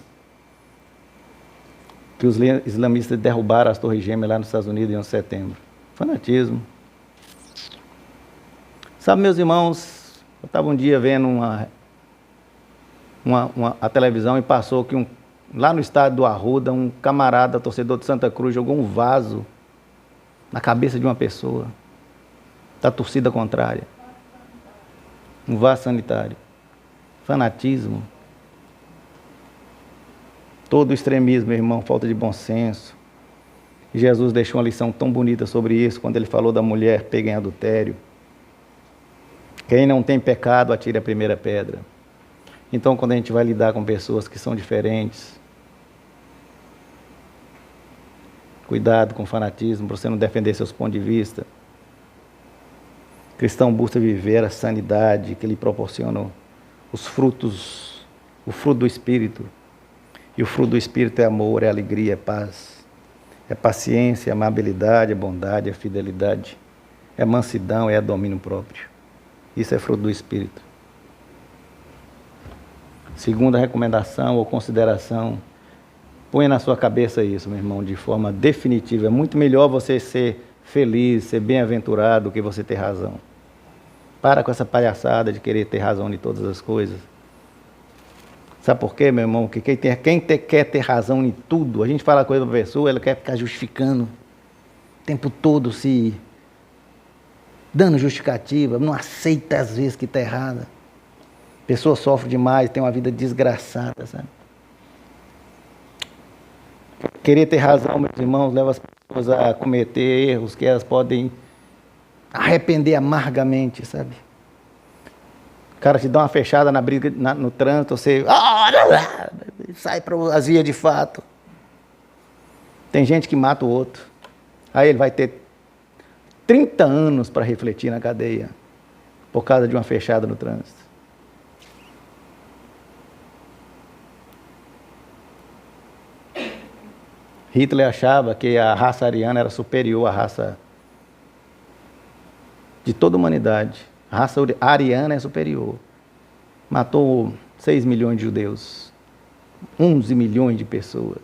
que os islamistas derrubaram as Torres Gêmeas lá nos Estados Unidos em 11 de setembro. Fanatismo. Sabe, meus irmãos, eu estava um dia vendo a televisão e passou que lá no estádio do Arruda, um camarada, torcedor de Santa Cruz, jogou um vaso na cabeça de uma pessoa da torcida contrária. Um vaso sanitário. Fanatismo. Todo extremismo, meu irmão, falta de bom senso. E Jesus deixou uma lição tão bonita sobre isso quando ele falou da mulher pega em adultério. Quem não tem pecado, atire a primeira pedra. Então, quando a gente vai lidar com pessoas que são diferentes, cuidado com o fanatismo, para você não defender seus pontos de vista. O cristão busca viver a sanidade que lhe proporciona os frutos, o fruto do Espírito. E o fruto do Espírito é amor, é alegria, é paz, é paciência, é amabilidade, é bondade, é fidelidade, é mansidão, é domínio próprio. Isso é fruto do Espírito. Segunda recomendação ou consideração, ponha na sua cabeça isso, meu irmão, de forma definitiva. É muito melhor você ser feliz, ser bem-aventurado, do que você ter razão. Para com essa palhaçada de querer ter razão em todas as coisas. Sabe por quê, meu irmão? Que quer ter razão em tudo. A gente fala coisa para a pessoa, ela quer ficar justificando o tempo todo, se dando justificativa, não aceita às vezes que está errada. A pessoa sofre demais, tem uma vida desgraçada, sabe? Querer ter razão, meus irmãos, leva as pessoas a cometer erros que elas podem arrepender amargamente, sabe? O cara te dá uma fechada na briga, no trânsito, você sai para as vias de fato. Tem gente que mata o outro. Aí ele vai ter 30 anos para refletir na cadeia por causa de uma fechada no trânsito. Hitler achava que a raça ariana era superior à raça de toda a humanidade. A raça ariana é superior. Matou 6 milhões de judeus. 11 milhões de pessoas.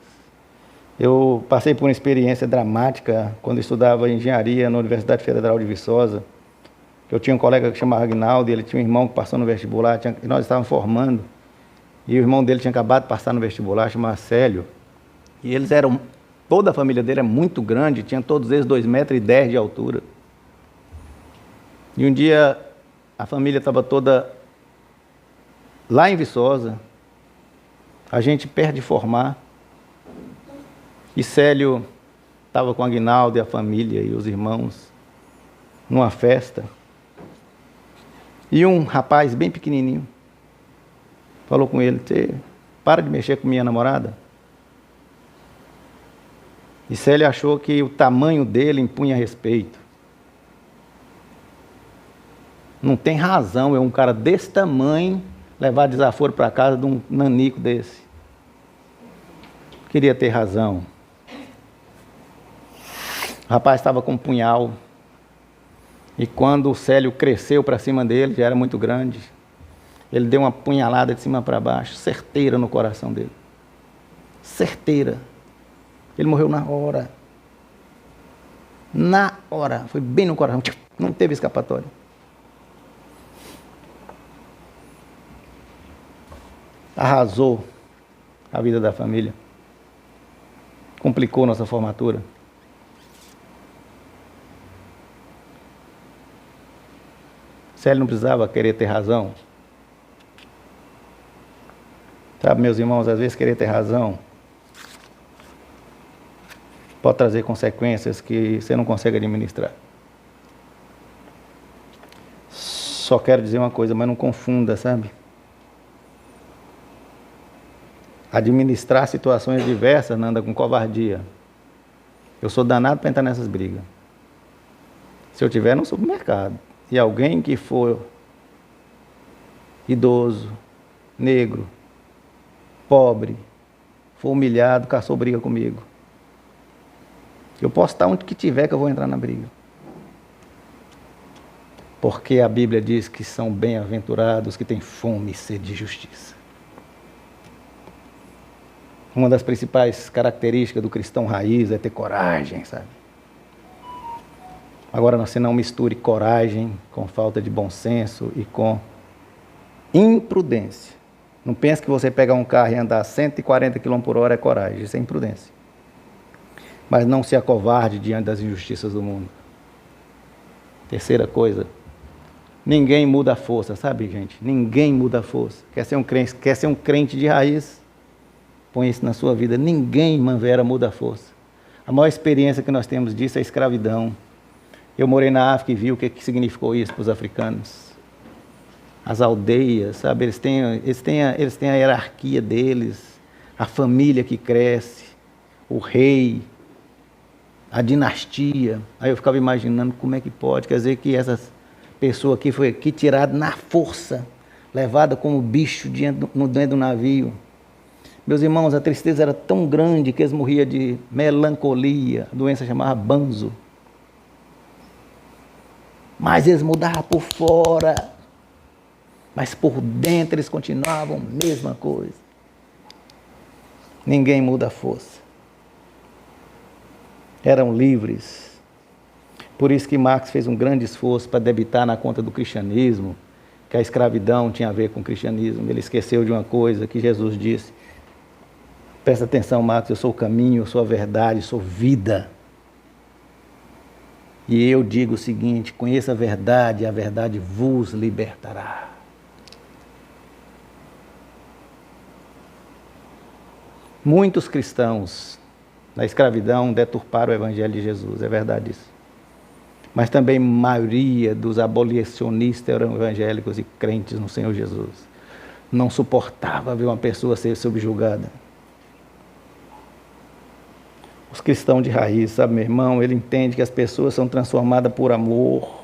Eu passei por uma experiência dramática quando estudava engenharia na Universidade Federal de Viçosa. Eu tinha um colega que chamava Agnaldo, e ele tinha um irmão que passou no vestibular, e nós estávamos formando. E o irmão dele tinha acabado de passar no vestibular, chamava Célio. E eles eram, toda a família dele é muito grande, tinha todos eles 2,10 metros de altura. E um dia a família estava toda lá em Viçosa, a gente perto de formar, e Célio estava com Aguinaldo e a família e os irmãos numa festa, e um rapaz bem pequenininho falou com ele: "Você para de mexer com minha namorada". E Célio achou que o tamanho dele impunha respeito. Não tem razão um cara desse tamanho levar desaforo para casa de um nanico desse. Queria ter razão. O rapaz estava com um punhal. E quando o Célio cresceu para cima dele, já era muito grande, ele deu uma punhalada de cima para baixo, certeira no coração dele. Certeira. Ele morreu na hora. Na hora. Foi bem no coração. Não teve escapatória. Arrasou a vida da família. Complicou nossa formatura. Célio não precisava querer ter razão. Sabe, meus irmãos, às vezes querer ter razão pode trazer consequências que você não consegue administrar. Só quero dizer uma coisa, mas não confunda, sabe? Administrar situações diversas não anda com covardia. Eu sou danado para entrar nessas brigas. Se eu estiver no supermercado e alguém que for idoso, negro, pobre, for humilhado, caçou briga comigo. Eu posso estar onde que tiver que eu vou entrar na briga. Porque a Bíblia diz que são bem-aventurados que têm fome e sede de justiça. Uma das principais características do cristão raiz é ter coragem, sabe? Agora, você não misture coragem com falta de bom senso e com imprudência. Não pense que você pegar um carro e andar a 140 km por hora é coragem, isso é imprudência. Mas não se acovarde diante das injustiças do mundo. Terceira coisa, ninguém muda a força, sabe, gente? Ninguém muda a força. Quer ser um crente de raiz? Põe isso na sua vida. Ninguém, Manvera, muda a força. A maior experiência que nós temos disso é a escravidão. Eu morei na África e vi o que significou isso para os africanos. As aldeias, sabe? Eles têm a hierarquia deles, a família que cresce, o rei, a dinastia. Aí eu ficava imaginando como é que pode. Quer dizer que essas pessoas aqui foi aqui tirada na força, levada como bicho dentro do navio. Meus irmãos, a tristeza era tão grande que eles morriam de melancolia, a doença chamava banzo. Mas eles mudavam por fora, mas por dentro eles continuavam a mesma coisa. Ninguém muda a força. Eram livres. Por isso que Marx fez um grande esforço para debitar na conta do cristianismo, que a escravidão tinha a ver com o cristianismo. Ele esqueceu de uma coisa que Jesus disse. Presta atenção, Marcos, eu sou o caminho, eu sou a verdade, eu sou vida. E eu digo o seguinte, conheça a verdade vos libertará. Muitos cristãos na escravidão deturparam o evangelho de Jesus, é verdade isso. Mas também a maioria dos abolicionistas eram evangélicos e crentes no Senhor Jesus. Não suportava ver uma pessoa ser subjugada. Os cristãos de raiz, sabe, meu irmão, ele entende que as pessoas são transformadas por amor,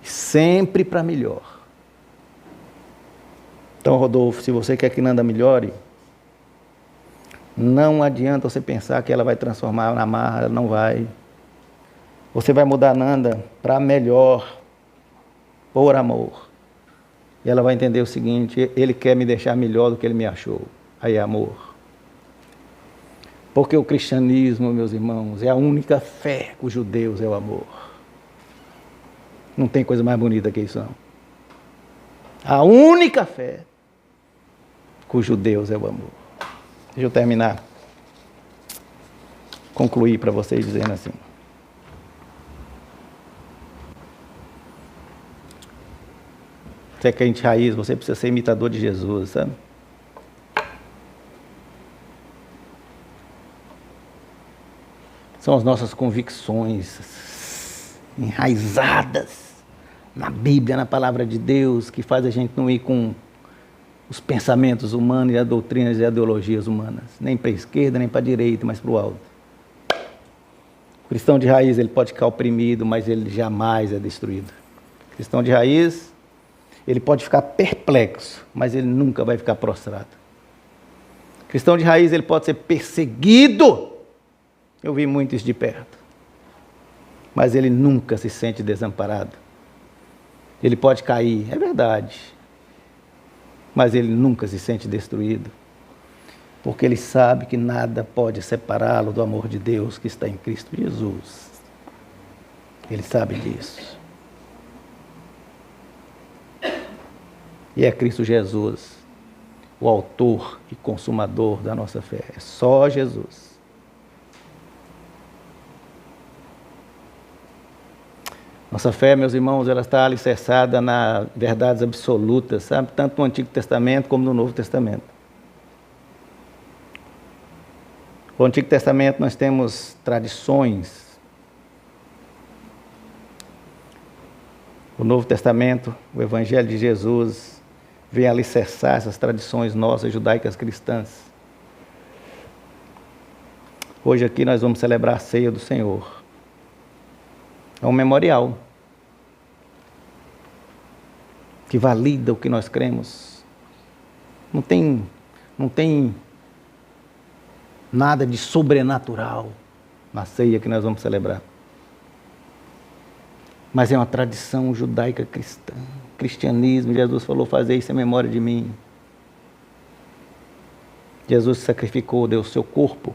sempre para melhor. Então, Rodolfo, se você quer que Nanda melhore, não adianta você pensar que ela vai transformar na marra, ela não vai. Você vai mudar Nanda para melhor, por amor. E ela vai entender o seguinte, ele quer me deixar melhor do que ele me achou. Aí é amor. Porque o cristianismo, meus irmãos, é a única fé cujo Deus é o amor. Não tem coisa mais bonita que isso, não. A única fé cujo Deus é o amor. Deixa eu terminar. Concluir para vocês dizendo assim. Você é crente raiz, você precisa ser imitador de Jesus, sabe? São as nossas convicções enraizadas na Bíblia, na palavra de Deus, que faz a gente não ir com os pensamentos humanos e as doutrinas e ideologias humanas, nem para a esquerda, nem para a direita, mas para o alto. Cristão de raiz, ele pode ficar oprimido, mas ele jamais é destruído. Cristão de raiz, ele pode ficar perplexo, mas ele nunca vai ficar prostrado. Cristão de raiz, ele pode ser perseguido. Eu vi muito isso de perto. Mas ele nunca se sente desamparado. Ele pode cair, é verdade. Mas ele nunca se sente destruído. Porque ele sabe que nada pode separá-lo do amor de Deus que está em Cristo Jesus. Ele sabe disso. E é Cristo Jesus, o autor e consumador da nossa fé. É só Jesus. Nossa fé, meus irmãos, ela está alicerçada nas verdades absolutas, sabe? Tanto no Antigo Testamento como no Novo Testamento. No Antigo Testamento nós temos tradições. O Novo Testamento, o Evangelho de Jesus, vem alicerçar essas tradições nossas judaicas cristãs. Hoje aqui nós vamos celebrar a ceia do Senhor. É um memorial que valida o que nós cremos. Não tem nada de sobrenatural na ceia que nós vamos celebrar. Mas é uma tradição judaica cristã. Cristianismo, Jesus falou, fazer isso em memória de mim. Jesus se sacrificou, deu o seu corpo,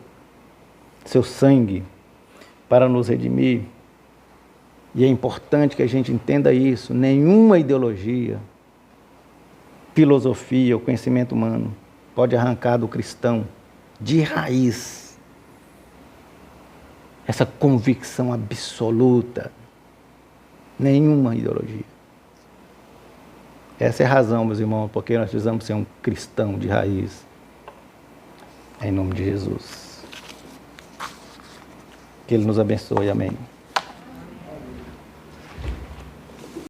seu sangue, para nos redimir. E é importante que a gente entenda isso. Nenhuma ideologia, filosofia ou conhecimento humano pode arrancar do cristão de raiz essa convicção absoluta. Nenhuma ideologia. Essa é a razão, meus irmãos, porque nós precisamos ser um cristão de raiz. Em nome de Jesus. Que Ele nos abençoe. Amém.